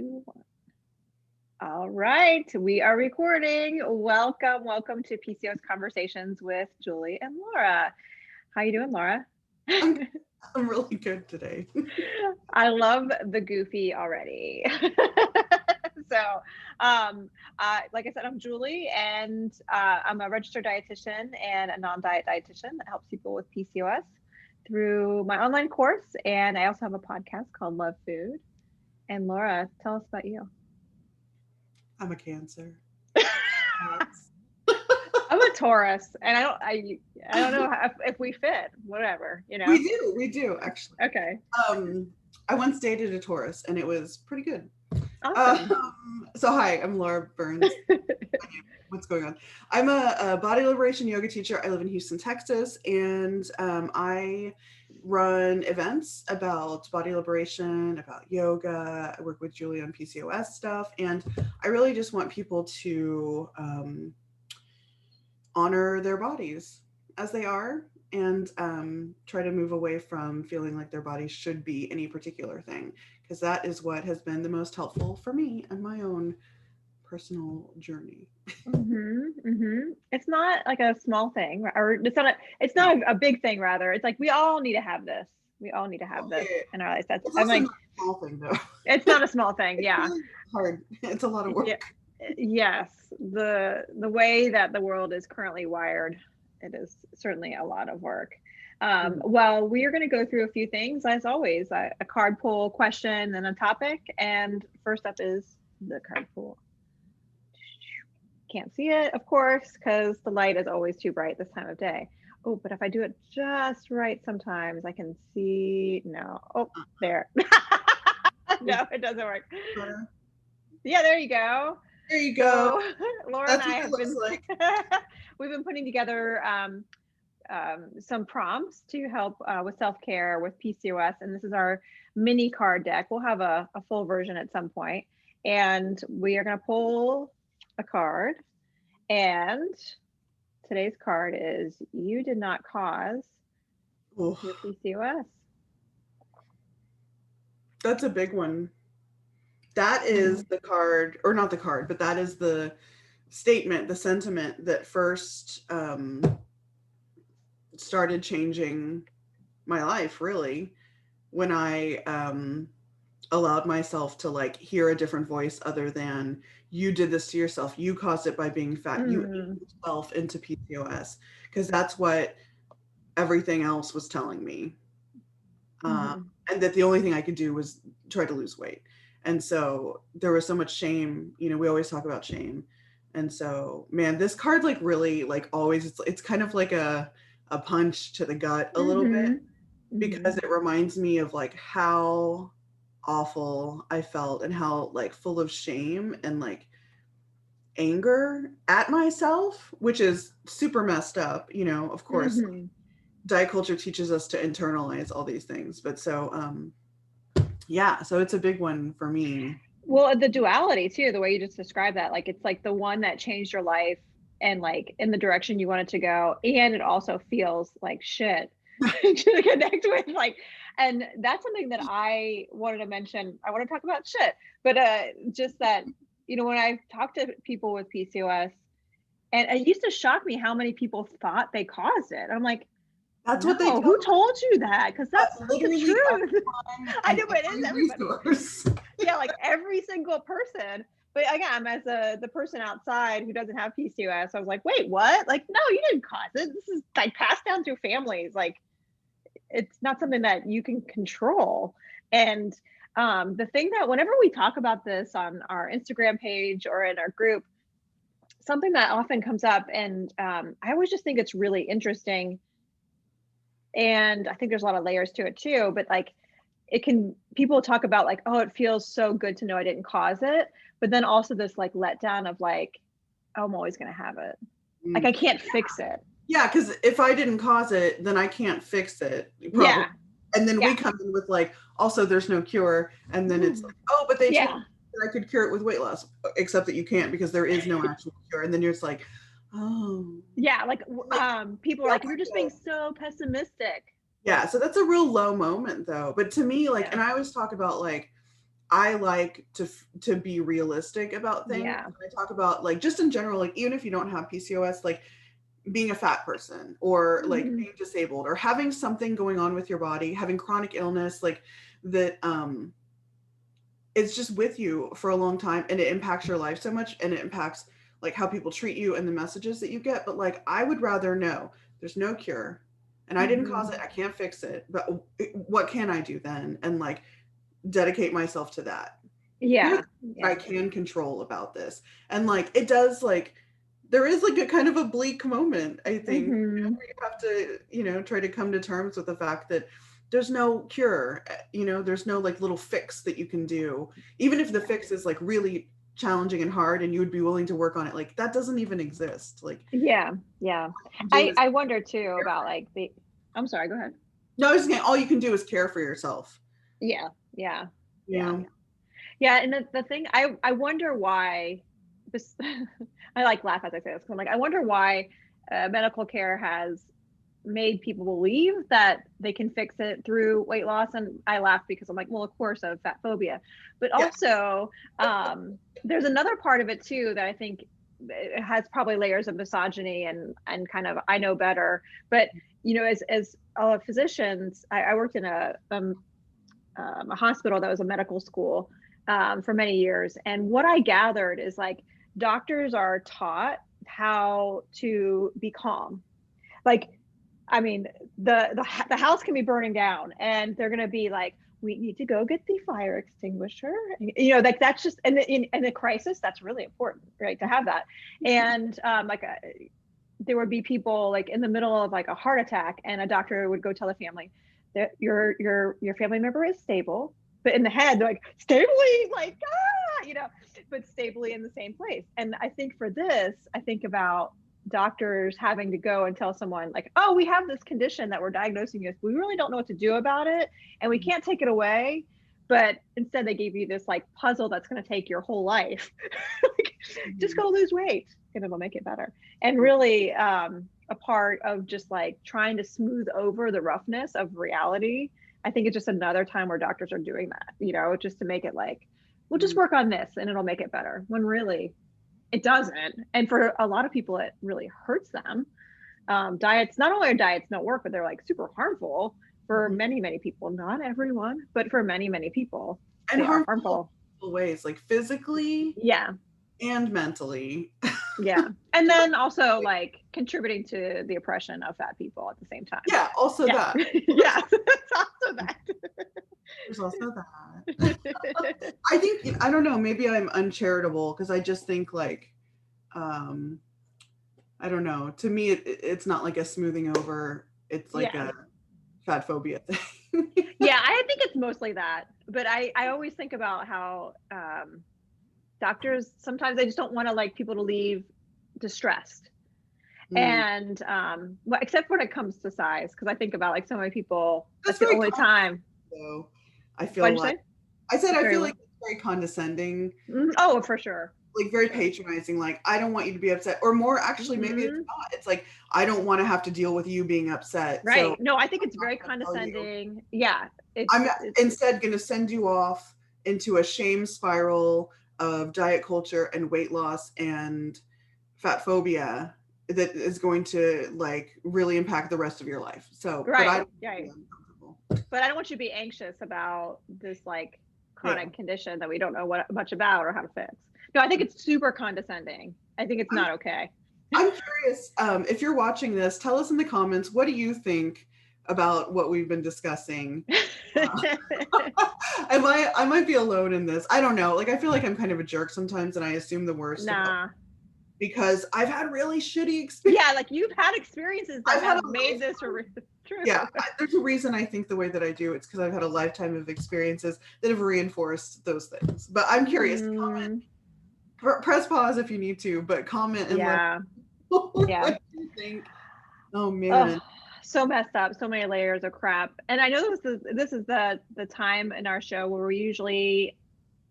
2, 1. All right, we are recording. Welcome to PCOS Conversations with Julie and Laura. How you doing, Laura? I'm, I'm really good today. I love the goofy already. So, like I said, I'm Julie, and I'm a registered dietitian and a non-diet dietitian that helps people with PCOS through my online course. And I also have a podcast called Love Food. And Laura, tell us about you. I'm a Cancer. I'm a Taurus, and I don't know if we fit. Whatever, you know. We do actually. Okay. I once dated a Taurus, and it was pretty good. Awesome. So hi, I'm Laura Burns. What's going on? I'm a body liberation yoga teacher. I live in Houston, Texas, and I run events about body liberation, about yoga. I work with Julie on PCOS stuff, and I really just want people to honor their bodies as they are, and try to move away from feeling like their body should be any particular thing, because that is what has been the most helpful for me and my own personal journey. It's not like a small thing, or it's not a big thing. Rather, it's like we all need to have this. We all need to have this in our lives. It's also not a small thing, though. It's not a small thing. Yeah, it's really hard. It's a lot of work. Yes, the way that the world is currently wired, it is certainly a lot of work. Well, we are going to go through a few things, as always, a card pull question and a topic. And first up is the card pull. Can't see it, of course, because the light is always too bright this time of day. Oh, but if I do it just right, sometimes I can see. No. Oh, there. No, it doesn't work. Yeah, there you go. There you go. So, Laura That's and I have been like. We've been putting together some prompts to help with self-care with PCOS, and this is our mini card deck. We'll have a full version at some point, and we are going to pull a card, and today's card is "You did not cause your PCOS." That's a big one. That is the card, or not the card, but that is the statement, the sentiment that first started changing my life, really, when I allowed myself to like hear a different voice other than "you did this to yourself, you caused it by being fat, you ate yourself into PCOS," because that's what everything else was telling me. And that the only thing I could do was try to lose weight. And so there was so much shame. You know, we always talk about shame. And so, man, this card like really like always, it's kind of like a punch to the gut a little bit, because it reminds me of like how awful I felt and how like full of shame and like anger at myself, which is super messed up, you know, of course. Diet culture teaches us to internalize all these things, but so yeah, so it's a big one for me. Well, the duality too, the way you just described that, like it's like the one that changed your life and like in the direction you wanted to go, and it also feels like shit to connect with, like, and that's something that I wanted to mention. I want to talk about shit, but just that, you know, when I talk to people with PCOS, and it used to shock me how many people thought they caused it. I'm like, that's what they told who told you that? Because that's literally the truth. I know, but it is everybody. Yeah, like every single person. But again, as the person outside who doesn't have PCOS, I was like, wait, what? Like, no, you didn't cause it. This is like passed down through families. Like, it's not something that you can control. And the thing that whenever we talk about this on our Instagram page or in our group, something that often comes up, and I always just think it's really interesting. And I think there's a lot of layers to it too, but like people talk about like, oh, it feels so good to know I didn't cause it. But then also this like letdown of like, oh, I'm always going to have it. Like I can't fix it. Yeah. Cause if I didn't cause it, then I can't fix it. Probably. Yeah. And then we come in with like, also there's no cure. And then it's like, oh, but they told me that I could cure it with weight loss, except that you can't, because there is no actual cure. And then you're just like, oh yeah, like people are like, you're just being so pessimistic. Yeah, so that's a real low moment though. But to me, like, and I always talk about like, I like to be realistic about things. Yeah. I talk about like just in general, like even if you don't have PCOS, like being a fat person or like being disabled or having something going on with your body, having chronic illness, like that it's just with you for a long time and it impacts your life so much and it impacts like how people treat you and the messages that you get. But like I would rather know there's no cure and I didn't cause it, I can't fix it, but what can I do then? And like dedicate myself to that. Yeah. I can control about this. And like it does, like there is like a kind of a bleak moment, I think, where you have to, you know, try to come to terms with the fact that there's no cure, you know, there's no like little fix that you can do, even if the fix is like really challenging and hard and you would be willing to work on it, like that doesn't even exist. Like Yeah. I wonder too about like I'm sorry, go ahead. No, I was just saying all you can do is care for yourself. Yeah. Yeah. And the thing, I wonder why this, I like laugh as I say this. I'm like, I wonder why medical care has made people believe that they can fix it through weight loss. And I laugh because I'm like, well, of course, of fat phobia. But also, there's another part of it too that I think it has probably layers of misogyny and kind of I know better. But you know, as physicians, I worked in a hospital that was a medical school for many years. And what I gathered is like doctors are taught how to be calm. Like, I mean, the house can be burning down and they're going to be like, we need to go get the fire extinguisher. You know, like that's just, and in a crisis, that's really important, right? To have that. And there would be people like in the middle of like a heart attack and a doctor would go tell the family that your family member is stable, but in the head, they're like stably, like, you know, but stably in the same place. And I think for this, I think about doctors having to go and tell someone like, oh, we have this condition that we're diagnosing you with. We really don't know what to do about it and we can't take it away. But instead they gave you this like puzzle that's going to take your whole life. Like, just go lose weight and it'll make it better. And really a part of just like trying to smooth over the roughness of reality. I think it's just another time where doctors are doing that, you know, just to make it like, we'll just work on this and it'll make it better, when really it doesn't. And for a lot of people, it really hurts them. Diets, not only are diets don't work, but they're like super harmful for many people, not everyone, but for many people. And harmful ways, like physically. Yeah. And mentally. Yeah. And then also like contributing to the oppression of fat people at the same time. Yeah, also that. Yeah, that's also that. There's also that. I think, I don't know, maybe I'm uncharitable because I just think like, I don't know, to me, it's not like a smoothing over, it's like a fat phobia thing. Yeah, I think it's mostly that. But I always think about how doctors, sometimes they just don't want to like people to leave distressed. And well, except when it comes to size, because I think about like so many people, that's the only time. So I feel like, I said I feel like it's very condescending. Oh, for sure. Like very patronizing, like I don't want you to be upset, or more actually maybe it's not, it's like I don't want to have to deal with you being upset, right? So no, I think it's very condescending. Yeah, I'm instead going to send you off into a shame spiral of diet culture and weight loss and fat phobia that is going to like really impact the rest of your life. So right, but I don't want you to be anxious about this like chronic condition that we don't know much about or how to fix. No, I think it's super condescending. I think it's not okay. I'm curious, if you're watching this, tell us in the comments, what do you think about what we've been discussing? I might be alone in this. I don't know. Like, I feel like I'm kind of a jerk sometimes and I assume the worst. Nah. Because I've had really shitty experiences. Yeah, like you've had experiences that have made this true. Yeah, there's a reason I think the way that I do. It's because I've had a lifetime of experiences that have reinforced those things. But I'm curious. Comment. Press pause if you need to, but comment and let what you think. Oh man. So messed up, so many layers of crap. And I know this is the time in our show where we usually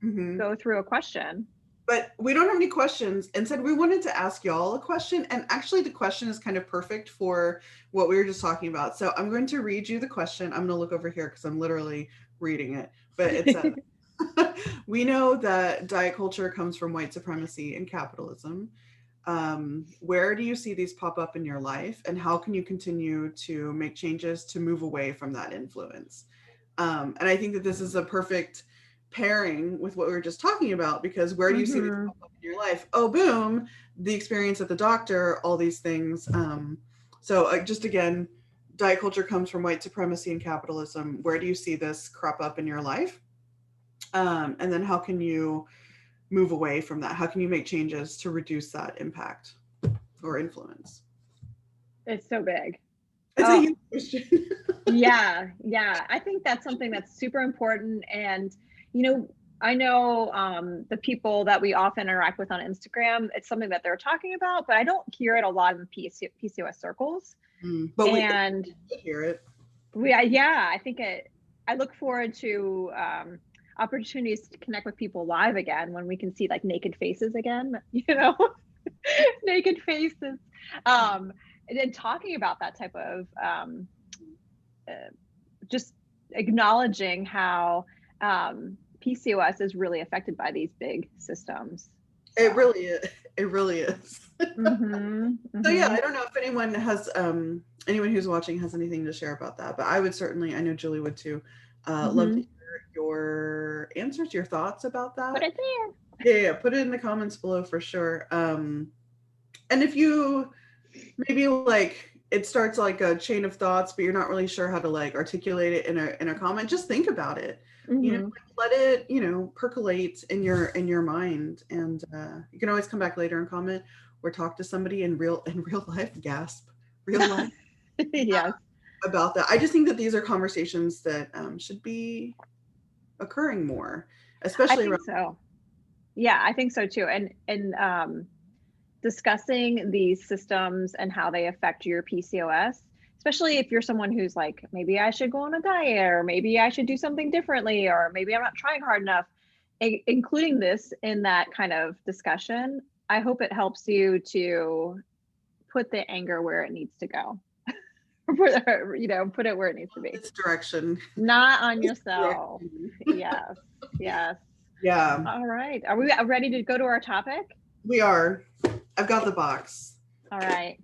go through a question. But we don't have any questions. Instead, we wanted to ask y'all a question. And actually, the question is kind of perfect for what we were just talking about. So I'm going to read you the question. I'm going to look over here because I'm literally reading it. But it says, We know that diet culture comes from white supremacy and capitalism. Where do you see these pop up in your life, and how can you continue to make changes to move away from that influence? And I think that this is a perfect pairing with what we were just talking about, because where do you see these pop up in your life? Oh, boom, the experience at the doctor, all these things. So just again, diet culture comes from white supremacy and capitalism. Where do you see this crop up in your life? And then how can you move away from that? How can you make changes to reduce that impact or influence? It's so big. It's a huge question. Yeah. I think that's something that's super important. And, I know the people that we often interact with on Instagram, it's something that they're talking about, but I don't hear it a lot in PCOS circles. But we hear it. I think I look forward to opportunities to connect with people live again when we can see like naked faces again, naked faces. And then talking about that type of just acknowledging how PCOS is really affected by these big systems. So. It really is. So yeah, I don't know if anyone has anyone who's watching has anything to share about that, but I would certainly, I know Julie would too, love to hear your answers, your thoughts about that. Put it there. Yeah, put it in the comments below for sure. And if you maybe like it starts like a chain of thoughts, but you're not really sure how to like articulate it in a comment, just think about it. Let it, percolate in your mind, and you can always come back later and comment or talk to somebody in real life, real life. Yes. About that. I just think that these are conversations that should be occurring more, especially I think so. Yeah, I think so too. And discussing these systems and how they affect your PCOS, especially if you're someone who's like, maybe I should go on a diet, or maybe I should do something differently, or maybe I'm not trying hard enough, including this in that kind of discussion. I hope it helps you to put the anger where it needs to go. Put it where it needs to be. This direction. Not on yourself. Yes. Yeah. All right. Are we ready to go to our topic? We are. I've got the box. All right.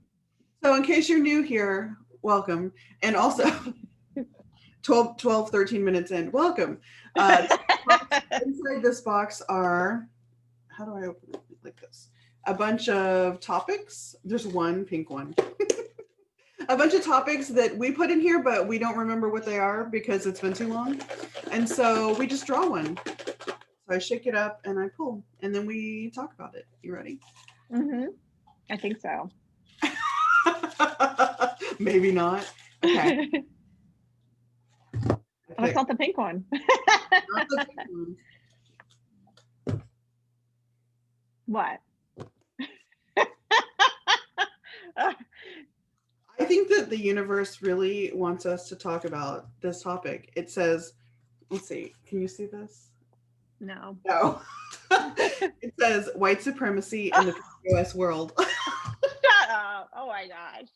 So in case you're new here, welcome. And also 13 minutes in, welcome. Inside this box are, how do I open it like this? A bunch of topics. There's one pink one. A bunch of topics that we put in here, but we don't remember what they are because it's been too long. And so we just draw one. So I shake it up and I pull, and then we talk about it. You ready? I think so. Maybe not. Okay. That's not the pink one. Not the pink one. What? I think that the universe really wants us to talk about this topic. It says, let's see, can you see this? No. It says white supremacy in the PCOS world. Shut up. Oh my gosh.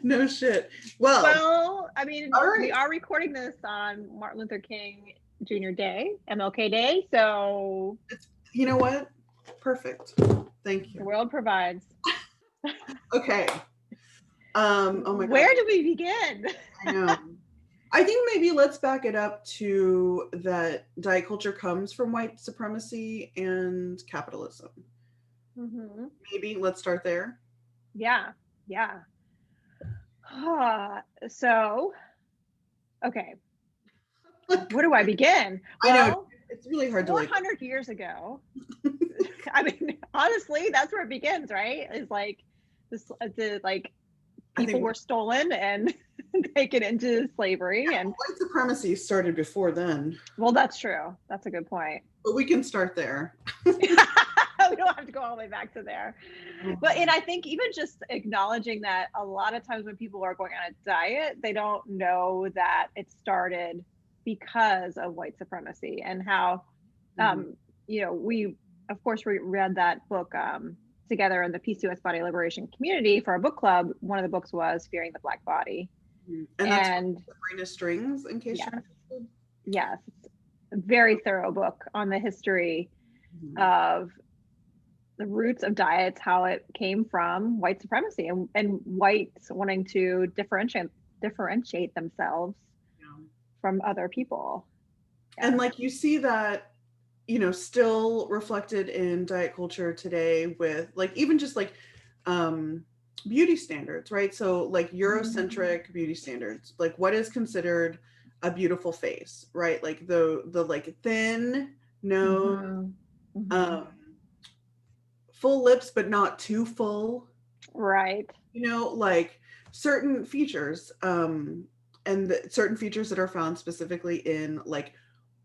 No shit. Well, I mean, right. We are recording this on Martin Luther King Jr. Day, MLK Day. So, you know what? Perfect. Thank you. The world provides. Okay. Oh my God. Where do we begin? I know. I think maybe let's back it up to that diet culture comes from white supremacy and capitalism. Maybe let's start there. Yeah. So, okay. Where do I begin? I know it's really hard 400 years ago. I mean, honestly, that's where it begins, right? It's like people were stolen and taken into slavery, and white supremacy started before then. Well, that's true. That's a good point. But we can start there. We don't have to go all the way back to there. But I think even just acknowledging that a lot of times when people are going on a diet, they don't know that it started because of white supremacy, and how we of course we read that book together in the PCOS Body Liberation community for our book club. One of the books was Fearing the Black Body. And that's Sabrina Strings, in case you're interested. Yes. very thorough book on the history of the roots of diets, how it came from white supremacy and whites wanting to differentiate themselves from other people. Yeah. And like you see that, you know, still reflected in diet culture today with like even just like beauty standards, right? So like Eurocentric beauty standards, like what is considered a beautiful face, right? Like the like thin nose, full lips but not too full, right? You know, like certain features, and certain features that are found specifically in like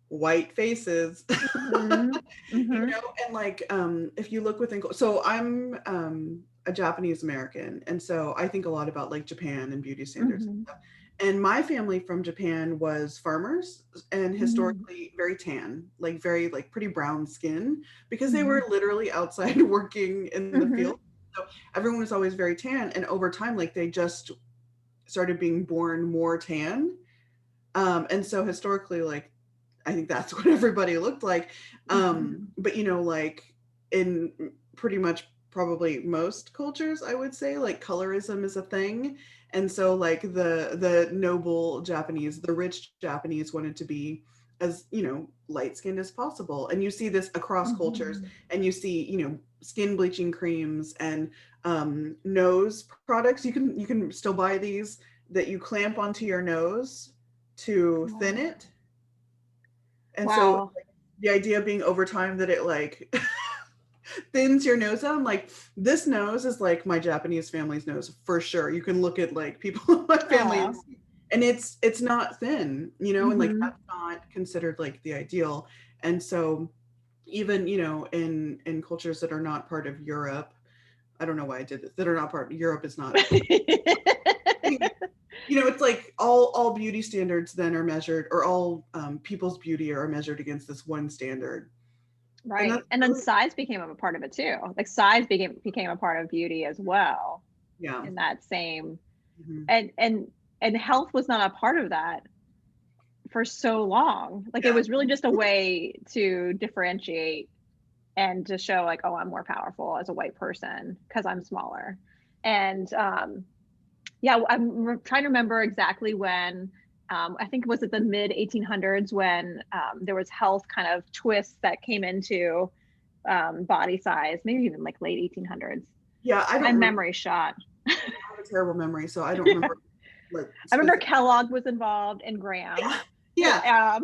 white faces. You know, and like if you look within, so I'm a Japanese American, and so I think a lot about like Japan and beauty standards and stuff. And my family from Japan was farmers and historically very tan, like very like pretty brown skin, because they were literally outside working in the field. So everyone was always very tan, and over time like they just started being born more tan. And so historically, like I think that's what everybody looked like. But you know, like in pretty much probably most cultures, I would say like colorism is a thing. And so like the noble Japanese, the rich Japanese wanted to be as, you know, light skinned as possible. And you see this across cultures, and you see, you know, skin bleaching creams and nose products. You can still buy these that you clamp onto your nose to thin it. And so like, the idea being over time that it like thins your nose out. I'm like, this nose is like my Japanese family's nose for sure. You can look at like people in my family and it's not thin, you know, and like that's not considered like the ideal. And so even, you know, in cultures that are not part of Europe, I don't know why I did this, that are not part of Europe is not you know, it's like all beauty standards then are measured, or all people's beauty are measured against this one standard. Right. And then size became a part of it too. Like size became a part of beauty as well. Yeah. In that same and health was not a part of that for so long. Like it was really just a way to differentiate and to show like, oh, I'm more powerful as a white person because I'm smaller. And yeah, I'm trying to remember exactly when, I think it was at the mid 1800s when there was health kind of twists that came into body size, maybe even like late 1800s. Yeah, I don't My memory shot. I have a terrible memory, so I don't remember. Like, I remember Kellogg was involved in Graham. Yeah.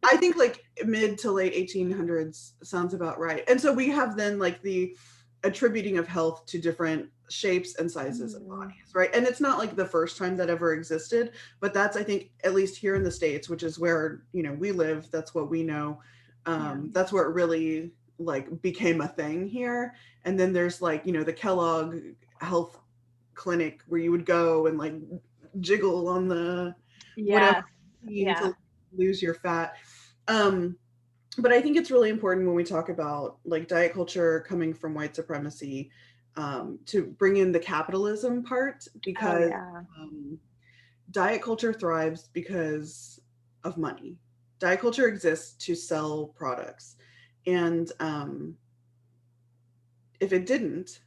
I think like mid to late 1800s sounds about right. And so we have then like the attributing of health to different shapes and sizes of bodies, right? And it's not like the first time that ever existed, but that's, I think, at least here in the States, which is where, you know, we live, that's what we know. That's where it really like became a thing here. And then there's like, you know, the Kellogg health clinic where you would go and like jiggle on the whatever to lose your fat. But I think it's really important when we talk about like diet culture coming from white supremacy, to bring in the capitalism part, because diet culture thrives because of money. Diet culture exists to sell products. And if it didn't,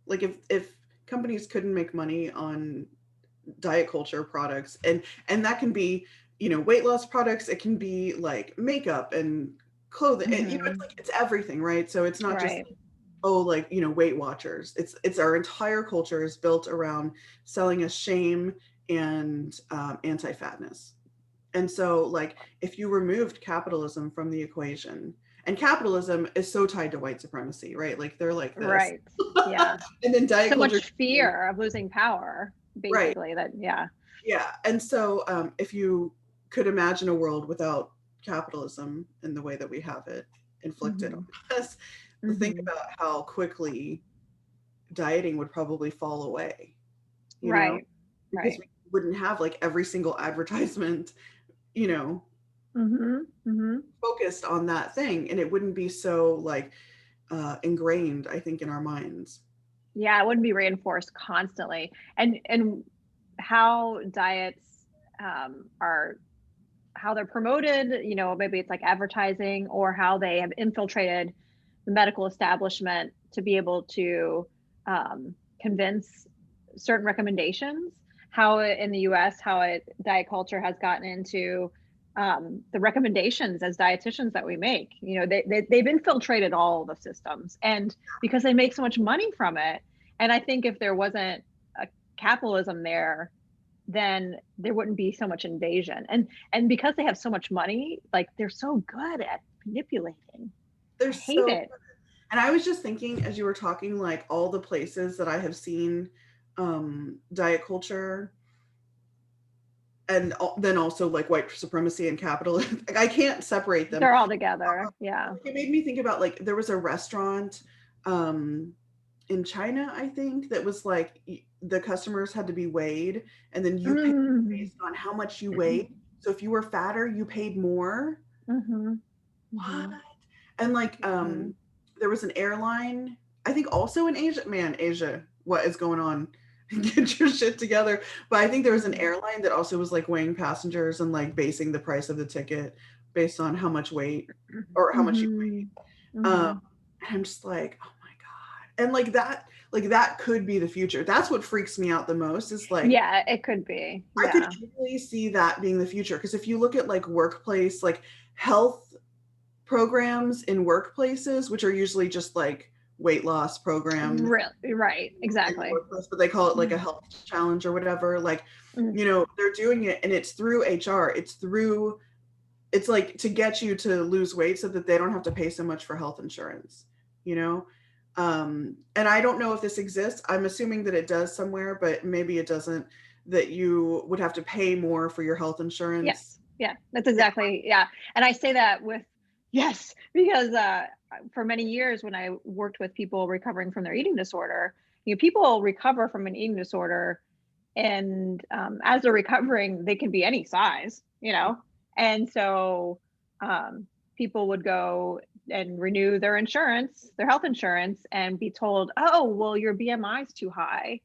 like if companies couldn't make money on diet culture products, and that can be, you know, weight loss products, it can be like makeup and clothing, and you know, it's like it's everything, right? So it's not just like, oh, like, you know, Weight Watchers. It's our entire culture is built around selling us shame and anti-fatness. And so like if you removed capitalism from the equation, and capitalism is so tied to white supremacy, right? Like they're like this. Right. Yeah. And then diet culture, much fear of losing power, basically, that yeah. And so if you could imagine a world without capitalism in the way that we have it inflicted on us, think about how quickly dieting would probably fall away, you know, because we wouldn't have like every single advertisement, you know, focused on that thing, and it wouldn't be so like ingrained, I think, in our minds. Yeah, it wouldn't be reinforced constantly. And how diets are how they're promoted, you know, maybe it's like advertising, or how they have infiltrated the medical establishment to be able to convince certain recommendations. How in the US, diet culture has gotten into the recommendations as dietitians that we make. You know, they've infiltrated all the systems, and because they make so much money from it. And I think if there wasn't a capitalism there, then there wouldn't be so much invasion. And because they have so much money, like they're so good at manipulating. They're I hate it. And I was just thinking as you were talking, like all the places that I have seen diet culture, and then also like white supremacy and capitalism. Like, I can't separate them. They're all together. Yeah. It made me think about, like, there was a restaurant in China, I think, that was like the customers had to be weighed, and then you paid based on how much you weighed. So if you were fatter, you paid more. What? And like there was an airline, I think also in Asia. Man, Asia, what is going on? Get your shit together. But I think there was an airline that also was like weighing passengers and like basing the price of the ticket based on how much weight or how much you weigh. And I'm just like, oh my God. And like that could be the future. That's what freaks me out the most, is like, yeah, it could be. I could easily see that being the future. Because if you look at like workplace, like health programs in workplaces, which are usually just like weight loss programs. Really, right, exactly. But they call it like a health challenge or whatever. Like, you know, they're doing it, and it's through HR. It's like to get you to lose weight so that they don't have to pay so much for health insurance, you know? And I don't know if this exists. I'm assuming that it does somewhere, but maybe it doesn't, that you would have to pay more for your health insurance. Yes. Yeah, that's exactly. Yeah. And I say that with, yes, because for many years when I worked with people recovering from their eating disorder, you know, people recover from an eating disorder, and as they're recovering, they can be any size, you know? And so people would go and renew their insurance, their health insurance, and be told, oh, well, your BMI is too high,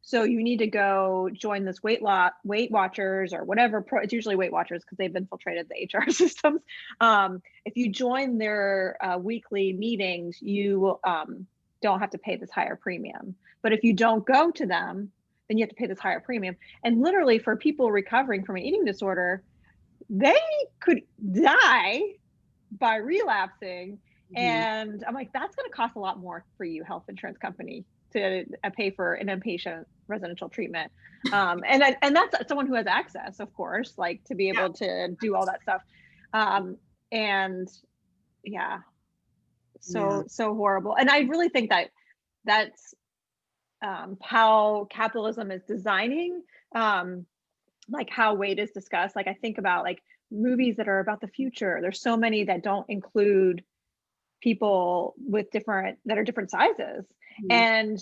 so you need to go join this Weight Watchers or whatever. It's usually Weight Watchers because they've infiltrated the HR systems. If you join their weekly meetings, you don't have to pay this higher premium. But if you don't go to them, then you have to pay this higher premium. And literally, for people recovering from an eating disorder, they could die by relapsing. And I'm like, that's going to cost a lot more for you, health insurance company, to pay for an inpatient residential treatment. And that's someone who has access, of course, like to be able to do all that stuff. And yeah, so horrible. And I really think that that's how capitalism is designing, like how weight is discussed. Like I think about like movies that are about the future. There's so many that don't include people with different sizes. And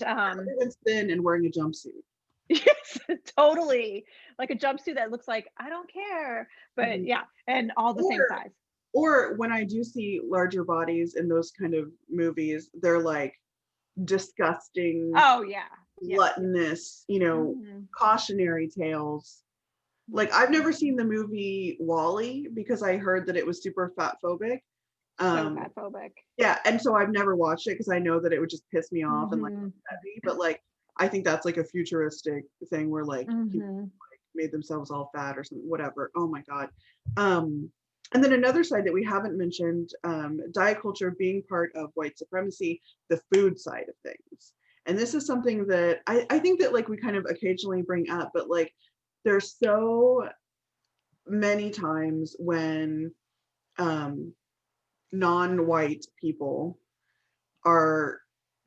it's thin and wearing a jumpsuit. Yes, totally. Like a jumpsuit that looks like, I don't care, but yeah, and all the same size. Or when I do see larger bodies in those kind of movies, they're like disgusting. Oh yeah. Gluttonous, you know, cautionary tales. Like I've never seen the movie WALL-E because I heard that it was super fat phobic. So fat phobic. Yeah, and so I've never watched it because I know that it would just piss me off and like heavy. But like I think that's like a futuristic thing where like people like made themselves all fat or something, whatever. Oh my God. And then another side that we haven't mentioned, diet culture being part of white supremacy, the food side of things. And this is something that I think that like we kind of occasionally bring up, but like there's so many times when non-white people are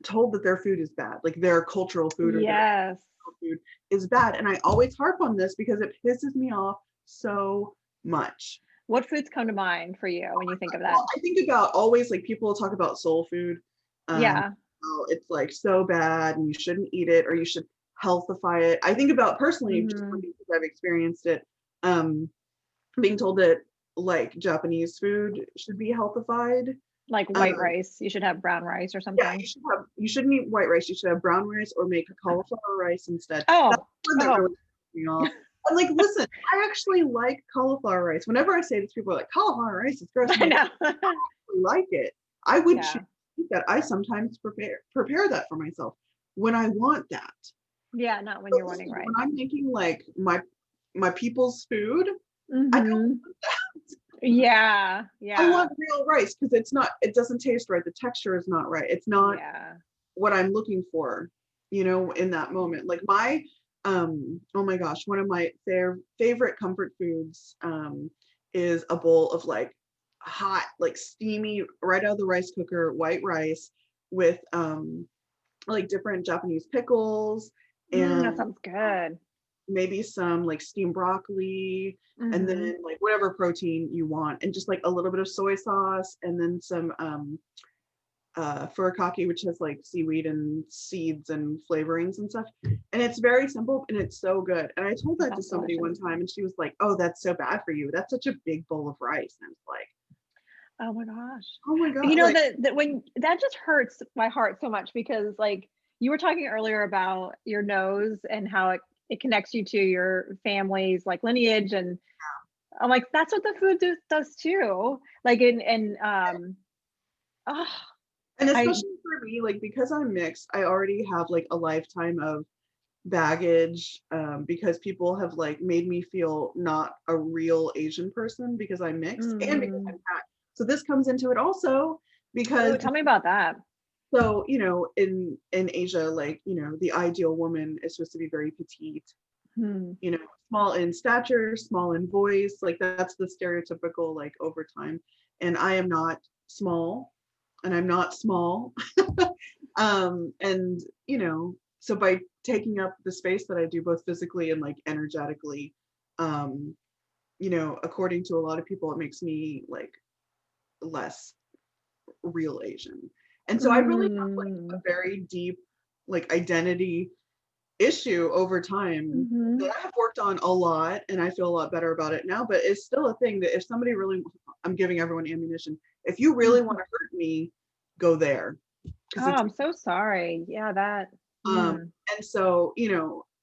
told that their food is bad, like their cultural food or their food is bad. And I always harp on this because it pisses me off so much. What foods come to mind for you when you think of that? Well, I think about always like people talk about soul food. It's like so bad and you shouldn't eat it or you should healthify it. I think about personally, just because I've experienced it, being told that like Japanese food should be healthified. Like white rice, you should have brown rice or something. Yeah, you shouldn't eat white rice. You should have brown rice or make cauliflower rice instead. Oh, that's one that really pisses me off. And like, listen, I actually like cauliflower rice. Whenever I say this, people are like, cauliflower rice is gross. I know. I actually like it. I would Yeah. choose that. I sometimes prepare that for myself when I want that. Yeah, not when But you're wanting listen, rice. when I'm making like my people's food, I don't Mm-hmm. want that. Yeah, I yeah, want real rice because it doesn't taste right. The texture is not right. It's not yeah. what I'm looking for, in that moment. Like oh my gosh, one of my favorite comfort foods is a bowl of like hot, like steamy, right out of the rice cooker, white rice with like different Japanese pickles That and sounds good. maybe some like steamed broccoli and Mm-hmm. then like whatever protein you want and just like a little bit of soy sauce and then some furikake, which has like seaweed and seeds and flavorings and stuff. And it's very simple and it's so good. And I told That that to sounds somebody delicious. one time and she was like, "Oh, that's so bad for you. That's such a big bowl of rice." And I was like, Oh my gosh. "Oh my God." You know Like, that when that just hurts my heart so much because like you were talking earlier about your nose and how it connects you to your family's like lineage and I'm like that's what the food does too. Like oh, and I especially for me, like because I'm mixed, I already have like a lifetime of baggage because people have like made me feel not a real Asian person because I'm mixed and because I'm mm, fat. So this comes into it also ooh, because tell me about that. so in Asia, like the ideal woman is supposed to be very petite, Hmm. small in stature, small in voice, like that's the stereotypical like over time. And I am not small and I'm not small. And so by taking up the space that I do both physically and like energetically, um, according to a lot of people, it makes me like less real Asian. And so I really have like a Mm, very deep like identity issue over time hmm. that I have worked on a lot and I feel a lot better about it now, but it's still a thing that if somebody really, I'm giving everyone ammunition, if you really want to hurt me, go there because Oh, it's I'm so sorry. Yeah, that. um Mm. and so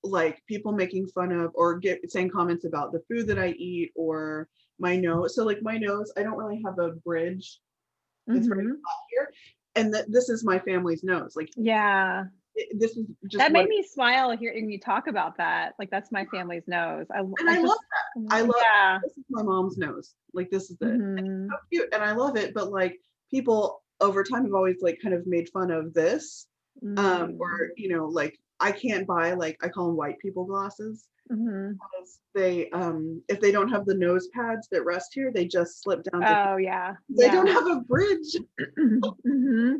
like people making fun of or saying comments about the food that I eat or my nose. So like my nose, I don't really have a bridge. It's very Hmm. flat here, and this is my family's nose. Like Yeah. this is just That what made me smile hearing you talk about that. Like that's my family's nose. and I I love just that. I love yeah. this is my mom's nose. Like this is it. And it's Hmm. so cute and I love it. But like people over time have always like kind of made fun of this. Mm. Or like I can't buy like I call them white people glasses Hmm. because they if they don't have the nose pads that rest here, they just slip down to Oh yeah. they don't Yeah. have a bridge. Hmm.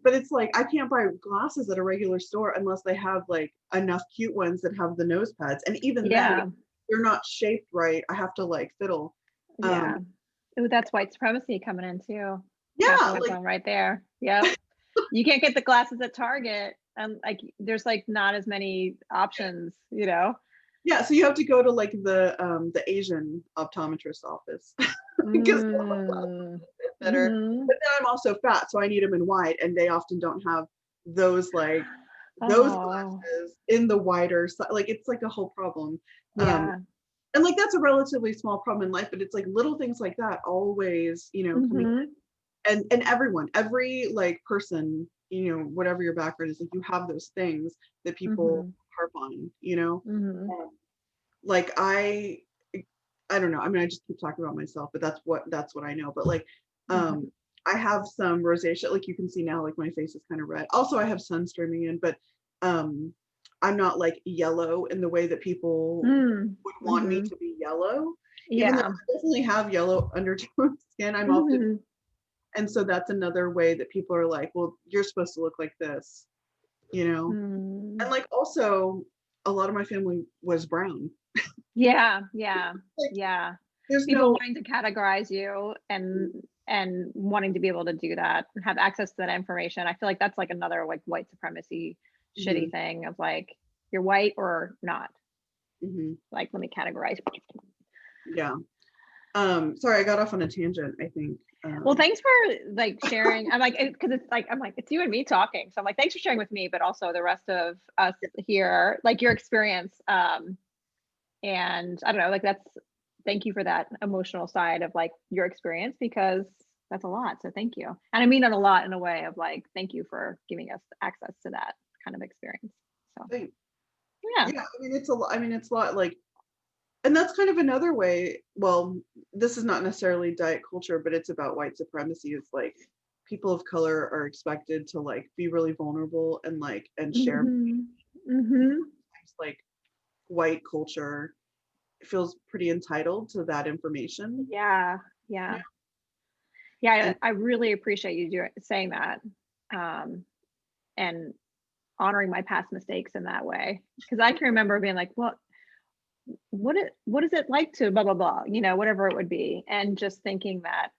But it's like I can't buy glasses at a regular store unless they have like enough cute ones that have the nose pads. And even then, if Yeah. they're not shaped right, I have to like fiddle. Um, Yeah. Ooh, that's white supremacy coming in too. yeah, like Capitalism right there. Yep. You can't get the glasses at Target and like there's like not as many options, you know. yeah, so you have to go to like the Asian optometrist office because Mm. better. Hmm. But then I'm also fat, so I need them in white, and they often don't have those like those Oh, glasses in the wider like it's like a whole problem. Um, yeah. and like that's a relatively small problem in life, but it's like little things like that always, coming Hmm. and every like person, whatever your background is, like you have those things that people Hmm. harp on, Hmm. Um, like I don't know. I mean, I just keep talking about myself, but that's what I know. But like, Hmm. I have some rosacea. Like you can see now, like my face is kind of red. Also, I have sun streaming in, but um, I'm not like yellow in the way that people Mm. would want me Hmm. to be yellow. Even though Yeah. I definitely have yellow undertone skin, I'm often, Hmm. and so that's another way that people are like, well, you're supposed to look like this, Mm. and like also a lot of my family was brown. Yeah, yeah, Like yeah. there's People no. wanting to categorize you and wanting to be able to do that and have access to that information. I feel like that's like another like white supremacy shitty Mhm, thing of like you're white or not. mhm, Like let me categorize. yeah. Sorry, I got off on a tangent, I think. Well, thanks for like sharing. I'm like, because it's like, I'm like, it's you and me talking. So I'm like, thanks for sharing with me, but also the rest of us here, like your experience. And I don't know, like thank you for that emotional side of like your experience, because that's a lot. So thank you. And I mean it a lot in a way of like, thank you for giving us access to that kind of experience. So Thanks. yeah. Yeah, I mean, it's a lot. I mean, it's a lot like, and that's kind of another way. Well, this is not necessarily diet culture, but it's about white supremacy. It's like people of color are expected to like be really vulnerable and like and share. It's like white culture feels pretty entitled to that information. Yeah. You Yeah. know? Yeah. And I really appreciate you saying that. And honoring my past mistakes in that way. Because I can remember being like, well, what is it like to blah blah blah, you know, whatever it would be. And just thinking that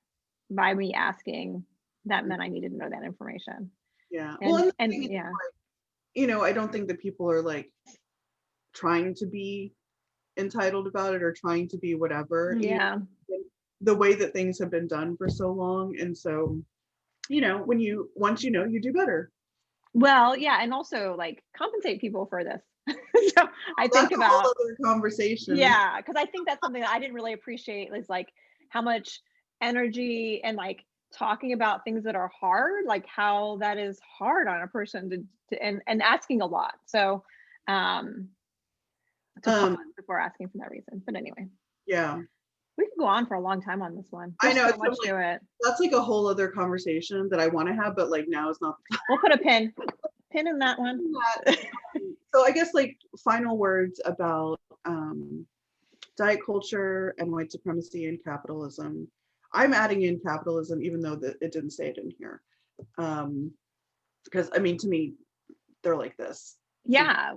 by me asking, that meant I needed to know that information. yeah. Well, And thing is, yeah. like, you know, I don't think that people are like trying to be entitled about it or trying to be whatever. Yeah. The way that things have been done for so long, and so, you know, once you know, you do better. Well, yeah, and also like compensate people for this. So I think That's a whole about, other conversation. yeah, because I think that's something that I didn't really appreciate, is like how much energy and like talking about things that are hard, like how that is hard on a person and asking a lot. So to pause Um, before asking for that reason. But anyway, yeah, we could go on for a long time on this one. I There's know so it's much like, to it. that's like a whole other conversation that I want to have, but like now is not the We'll put a pin in that one. time. So I guess like final words about diet culture and white supremacy and capitalism. I'm adding in capitalism, even though that it didn't say it in here. Because I mean, to me, they're like this. Yeah.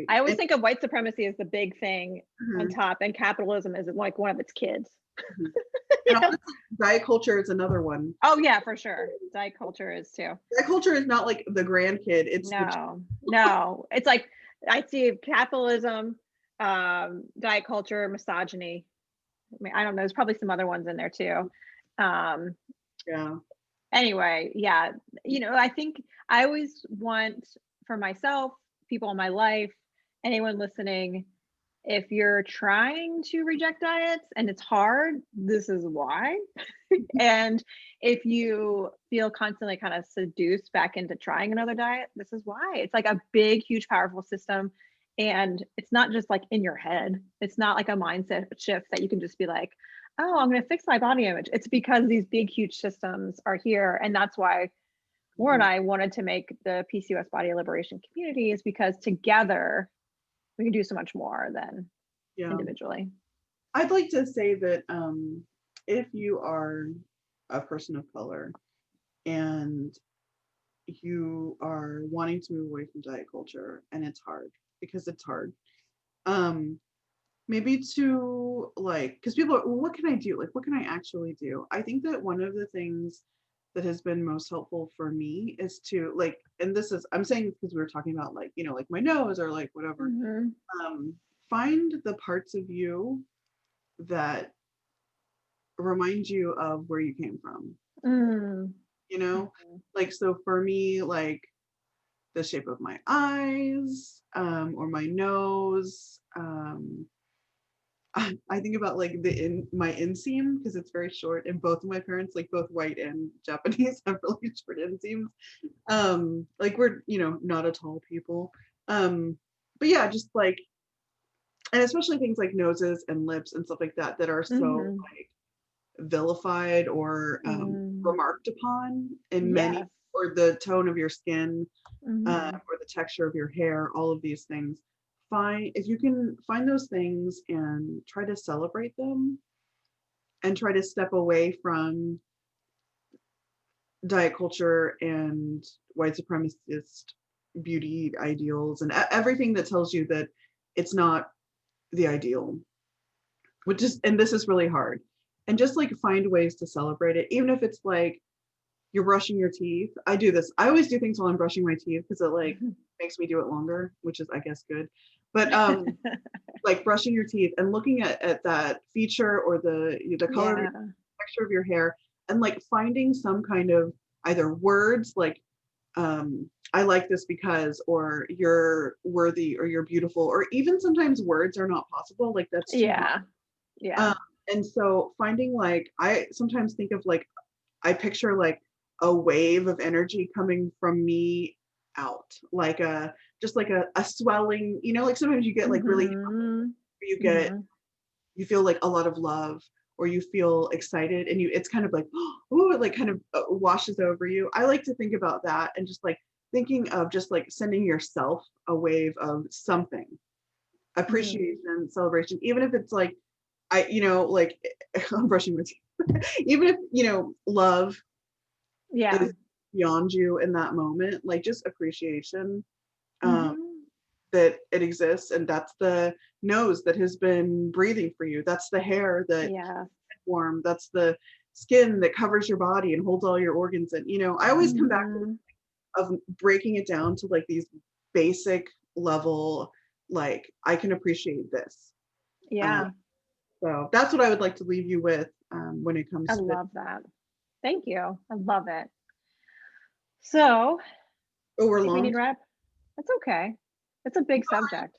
I always And, think of white supremacy as the big thing on mhm, top, and capitalism is like one of its kids. mhm. You And know? honestly, diet culture is another one. Oh yeah, for sure. Diet culture is too. Diet culture is not like the grandkid; it's the No. It's like I see capitalism, diet culture, misogyny. I mean, I don't know. There's probably some other ones in there too. Um, yeah. anyway, yeah. You know, I think I always want for myself, people in my life, anyone listening, if you're trying to reject diets and it's hard, this is why. And if you feel constantly kind of seduced back into trying another diet, this is why. It's like a big, huge, powerful system. And it's not just like in your head. It's not like a mindset shift that you can just be like, oh, I'm going to fix my body image. It's because these big, huge systems are here. And that's why Laura and I wanted to make the PCOS Body Liberation community, is because together we can do so much more than individually. I'd like to say that if you are a person of color and you are wanting to move away from diet culture, and it's hard because it's hard, maybe to like, because people are, well, what can I do? Like, what can I actually do? I think that one of the things that has been most helpful for me is to like, and this is, I'm saying because we were talking about like, you know, like my nose or like whatever, find the parts of you that remind you of where you came from. You know, like, so for me, like the shape of my eyes, or my nose. I think about like my inseam because it's very short, and both of my parents, like both white and Japanese, have really short inseams. Like we're, you know, not a tall people. But yeah, just like, and especially things like noses and lips and stuff like that that are so like vilified or remarked upon in many, or the tone of your skin, or the texture of your hair, all of these things. If you can find those things and try to celebrate them and try to step away from diet culture and white supremacist beauty ideals and everything that tells you that it's not the ideal, which is, and this is really hard, and just like find ways to celebrate it, even if it's like you're brushing your teeth. I do this, I always do things while I'm brushing my teeth because it like makes me do it longer, which is I guess good. But like brushing your teeth and looking at that feature or the color of your texture of your hair, and like finding some kind of either words like I like this because, or you're worthy, or you're beautiful, or even sometimes words are not possible. Like that's too much. Yeah. And so finding, like, I sometimes think of, like, I picture like a wave of energy coming from me out, like just like a swelling, like sometimes you get like really, you get, you feel like a lot of love, or you feel excited, and it's kind of like, oh, it like kind of washes over you. I like to think about that, and just like thinking of just like sending yourself a wave of something, appreciation, celebration, even if it's like, like, I'm brushing my teeth. Even if, love is beyond you in that moment, like just appreciation, that it exists, and that's the nose that has been breathing for you. That's the hair that warm. That's the skin that covers your body and holds all your organs. And I always come back of breaking it down to like these basic level, like I can appreciate this. So that's what I would like to leave you with, when it comes I to love that. Thank you. I love it. So, we're think we long. need wrap? That's okay. It's a big subject.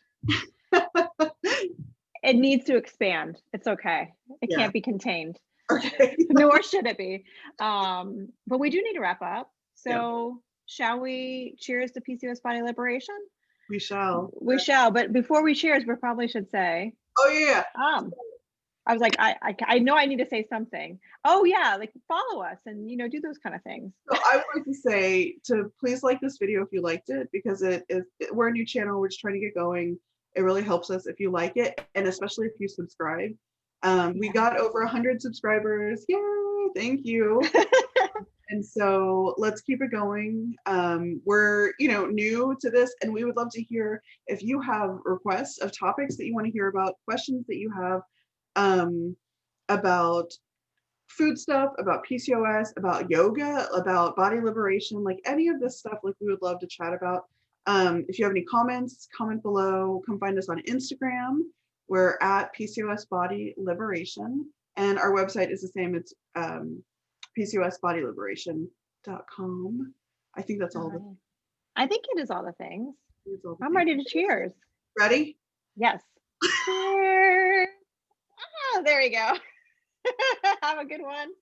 It needs to expand. It's okay. It can't be contained. Okay. Nor should it be. But we do need to wrap up. So shall we cheers to PCOS Body Liberation? We shall. We shall. But before we cheers, we probably should say, oh yeah. I was like, I know I need to say something. Oh yeah, like follow us and do those kind of things. So I would like to say to please like this video if you liked it, because we're a new channel, we're just trying to get going. It really helps us if you like it, and especially if you subscribe. We got over 100 subscribers. Yay! Thank you. And so let's keep it going. We're new to this, and we would love to hear if you have requests of topics that you want to hear about, questions that you have, about food stuff, about PCOS, about yoga, about body liberation, like any of this stuff, like we would love to chat about. If you have any comments, comment below. Come find us on Instagram. We're at PCOS Body Liberation, and our website is the same. It's PCOSBodyLiberation.com. I think that's all. I think it is all the things. I'm ready to cheers. Ready? Yes. Cheers. Oh, there you go. Have a good one.